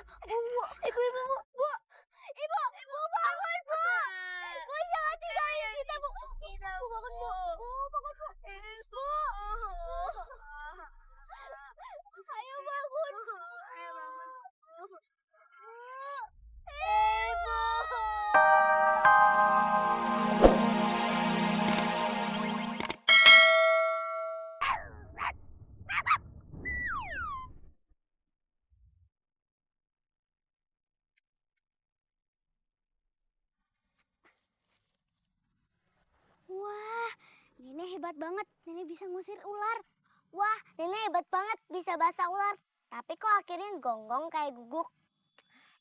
Bu, ibu bangun bu. Bu jangan tinggalin kita bu. Bu bangun bu. Bu bangun bu. Bu. Ayo bangun bu. Ayo bangun. Ibu. Wah, Nenek hebat banget. Nenek bisa ngusir ular. Wah, Nenek hebat banget bisa basah ular. Tapi kok akhirnya gonggong kayak guguk?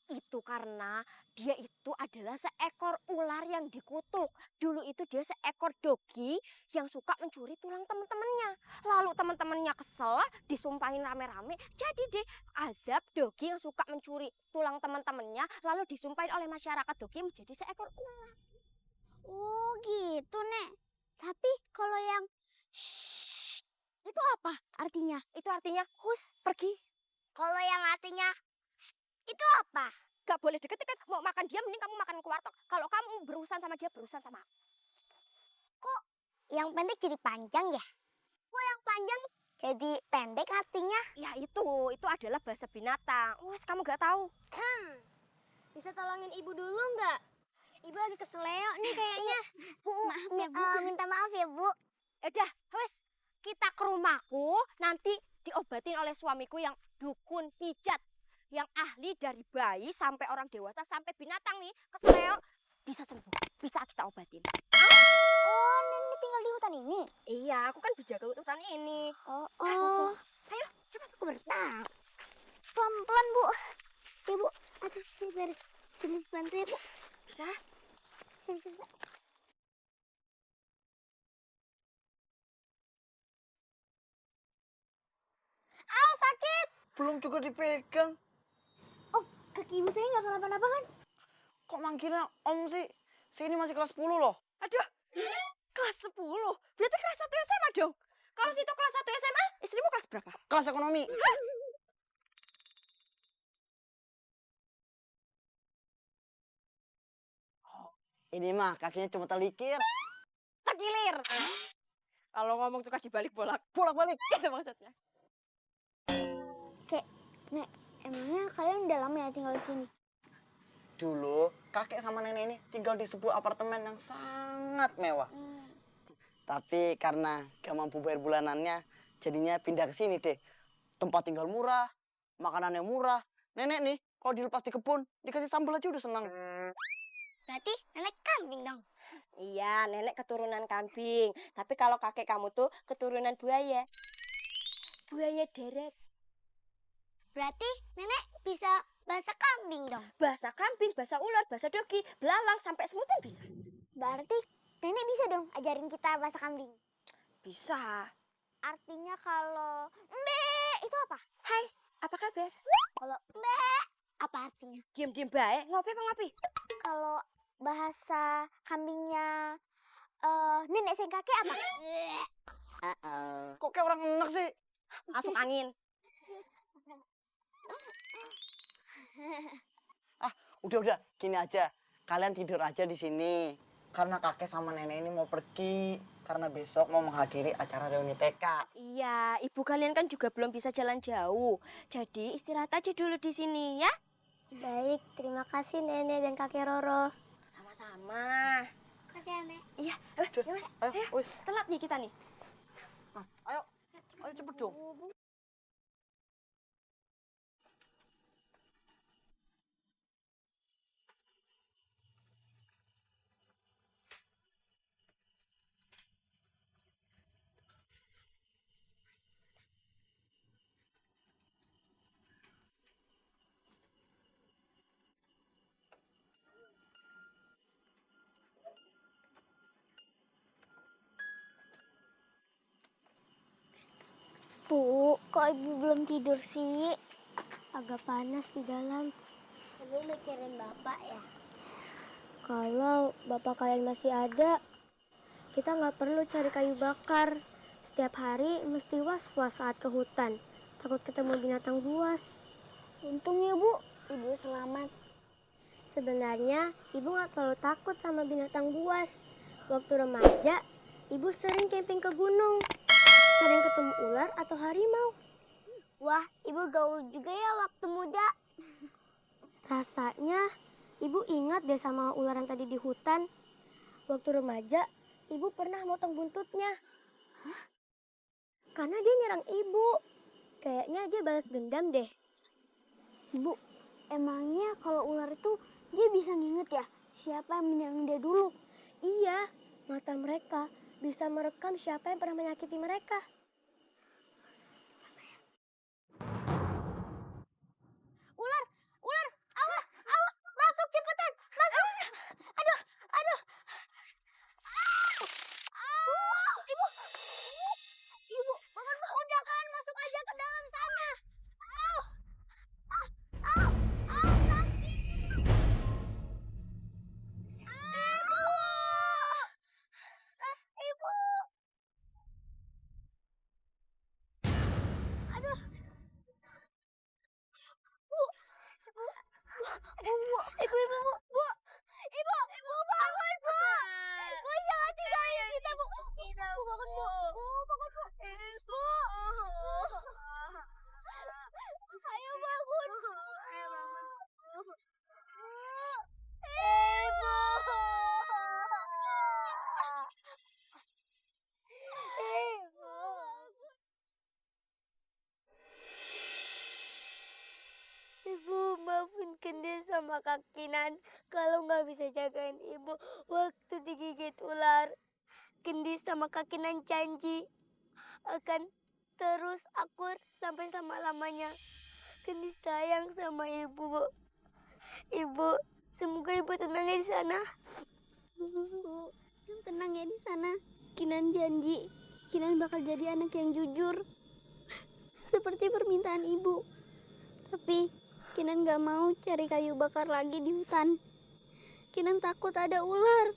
Itu karena dia itu adalah seekor ular yang dikutuk. Dulu itu dia seekor dogi yang suka mencuri tulang teman-temannya. Lalu teman-temannya kesel, disumpahin rame-rame. Jadi deh azab dogi yang suka mencuri tulang teman-temannya lalu disumpahin oleh masyarakat dogi menjadi seekor ular. Oh gitu, Nek. Tapi kalau yang shh, itu apa artinya? Itu artinya hus pergi. Kalau yang artinya shh, itu apa? Gak boleh deket-deket. Mau makan dia mending kamu makan ke warteg. Kalau kamu berurusan sama dia berurusan sama aku. Kok yang pendek jadi panjang ya? Kok yang panjang jadi pendek artinya? Ya itu adalah bahasa binatang. Wes kamu gak tahu. Bisa tolongin ibu dulu nggak? Ibu lagi keseleo nih kayaknya. Bu, maaf ya Bu. Minta maaf ya Bu. Udah, wes kita ke rumahku nanti diobatin oleh suamiku yang dukun pijat, yang ahli dari bayi sampai orang dewasa sampai binatang nih keseleo bisa sembuh, bisa kita obatin. Oh, Nenek tinggal di hutan ini? Iya, aku kan berjaga hutan ini. Oh. Ayo, cepat Aku bertak. Pelan-pelan Bu. Ya Bu, atas sini biar jenis bantu ya Bu. Bisa? Bisa. Au, sakit. Belum juga dipegang. Oh, kaki ibu saya nggak kenapa-napa kan? Kok manggilnya Om sih? Saya ini masih kelas 10 loh. Aduh, kelas 10. Berarti kelas 1 SMA dong. Kalau situ kelas 1 SMA, istrimu kelas berapa? Kelas ekonomi. Ini mah kakinya cuma telikir. Terkilir. Kalau ngomong suka dibalik bolak. Bolak-balik. Itu maksudnya. Nek, emangnya kalian udah lama ya tinggal di sini? Dulu kakek sama nenek ini tinggal di sebuah apartemen yang sangat mewah. Tapi karena gak mampu bayar bulanannya, jadinya pindah ke sini deh. Tempat tinggal murah, makanannya murah. Nenek nih, kalau dilepas di kebun, dikasih sambal aja udah senang. Berarti nenek kambing dong. Iya, nenek keturunan kambing. Tapi kalau kakek kamu tuh keturunan buaya. Buaya darat. Berarti nenek bisa bahasa kambing dong. Bahasa kambing, bahasa ular, bahasa dogi, belalang, sampai semutan bisa. Berarti nenek bisa dong ajarin kita bahasa kambing. Bisa. Artinya kalau mbe itu apa? Hai, apa kabar? Kalau mbe apa artinya? Diam-diam baik, ngopi apa ngopi? Kalau bahasa kambingnya nenek sayang kakek apa? Kok kayak orang enak sih? Masuk angin. Udah, gini aja. Kalian tidur aja di sini. Karena kakek sama nenek ini mau pergi. Karena besok mau menghadiri acara reuni TK. Iya, ibu kalian kan juga belum bisa jalan jauh. Jadi istirahat aja dulu di sini ya. Baik, terima kasih nenek dan kakek Roro. Sama-sama. Kasih ya, Nek. Iya, ya mas. Ayo, wis. Telat nih kita nih. Nah, ayo cepet dong. Bu, kok ibu belum tidur sih? Agak panas di dalam. Ibu mikirin bapak ya? Kalau bapak kalian masih ada, kita nggak perlu cari kayu bakar. Setiap hari mesti was-was saat ke hutan. Takut ketemu binatang buas. Untung ya Bu, ibu selamat. Sebenarnya ibu nggak terlalu takut sama binatang buas. Waktu remaja, ibu sering camping ke gunung. Sering ketemu ular atau harimau. Wah, ibu gaul juga ya waktu muda. Rasanya ibu ingat deh sama ular yang tadi di hutan. Waktu remaja, ibu pernah motong buntutnya. Karena dia nyerang ibu. Kayaknya dia balas dendam deh. Bu, emangnya kalau ular itu dia bisa nginget ya siapa yang menyerang dia dulu? Iya, mata mereka bisa merekam siapa yang pernah menyakiti mereka. Ular, ular, awas, awas, masuk cepetan, masuk. Aduh, aduh. Ibu, ibu, bangun bu. Udah kan, masuk aja ke dalam sana. Au, au, au, sakit. Ibu, ibu. Aduh, bu, bu, bu, ibu bangun bu. Bu jangan tinggalin kita bu. Bu bangun bu, bangun bu. Bu, ayo bangun bu. Ibu. Ibu. Ibu maafin Kendi sama Kak Kinan kalau nggak bisa jagain ibu waktu digigit ular. Kendi sama Kak Kinan janji akan terus akur sampai selama-lamanya. Kendi sayang sama ibu, Bu. Ibu, semoga ibu tenang ya di sana. Bu, tenang ya di sana. Kinan janji, Kinan bakal jadi anak yang jujur. Seperti permintaan ibu. Tapi Kinan gak mau cari kayu bakar lagi di hutan. Kinan takut ada ular.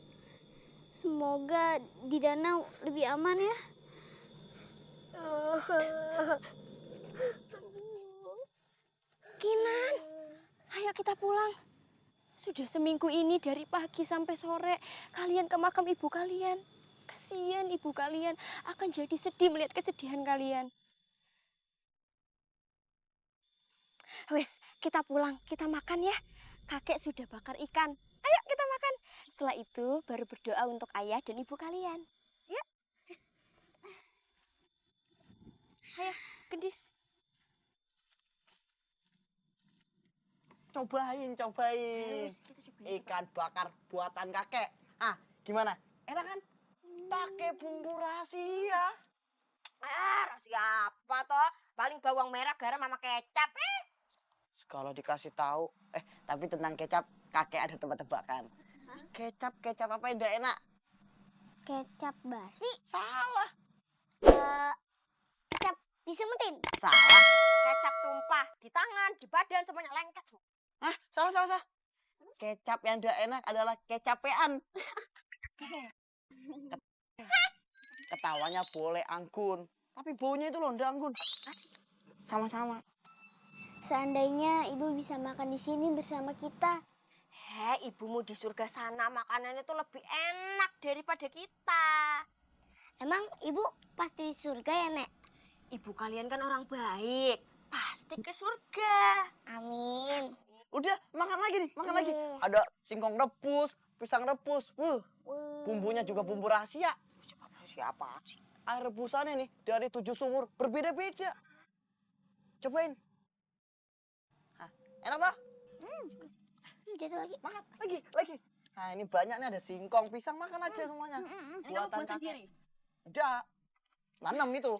Semoga di danau lebih aman ya. Kinan, ayo kita pulang. Sudah seminggu ini dari pagi sampai sore kalian ke makam ibu kalian. Kasihan ibu kalian akan jadi sedih melihat kesedihan kalian. Wes, kita pulang, kita makan ya. Kakek sudah bakar ikan. Ayo kita makan. Setelah itu baru berdoa untuk ayah dan ibu kalian. Ya. Wes. Ayo, Gendis. Cobain. Terus kita cobain. Ikan bakar buatan kakek. Ah, gimana? Enak kan? Pakai bumbu rahasia. Rahasia apa toh? Paling bawang merah, garam sama kecap. Kalau dikasih tahu, tapi tentang kecap, kakek ada tebak-tebakan. Kecap apa yang tidak enak? Kecap basi? Salah. Kecap disemutin? Salah. Kecap tumpah di tangan, di badan, semuanya lengket. Hah? Salah. Kecap yang tidak enak adalah kecapean. Ketawanya boleh anggun, tapi baunya itu loh ndak anggun. Sama-sama. Seandainya ibu bisa makan di sini bersama kita. Ibumu di surga sana makanannya tuh lebih enak daripada kita. Emang ibu pasti di surga ya, Nek? Ibu kalian kan orang baik, pasti ke surga. Amin. Udah, makan lagi nih, makan lagi. Ada singkong rebus, pisang rebus. Bumbunya juga bumbu rahasia. Siapa sih? Air rebusannya nih dari 7 sumur, berbeda-beda. Cobain. Hah, enak toh? Jatuh lagi. Makan lagi. Nah, ini banyak nih, ada singkong, pisang, makan aja semuanya. Ini kamu buat sendiri? Udah, nanam itu.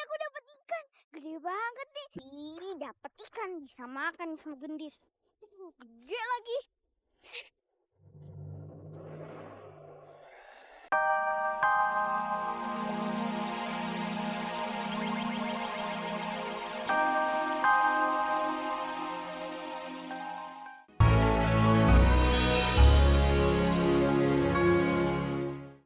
Aku dapat ikan. Gede banget nih. Ini dapat ikan bisa makan sama Gendis. Gede lagi.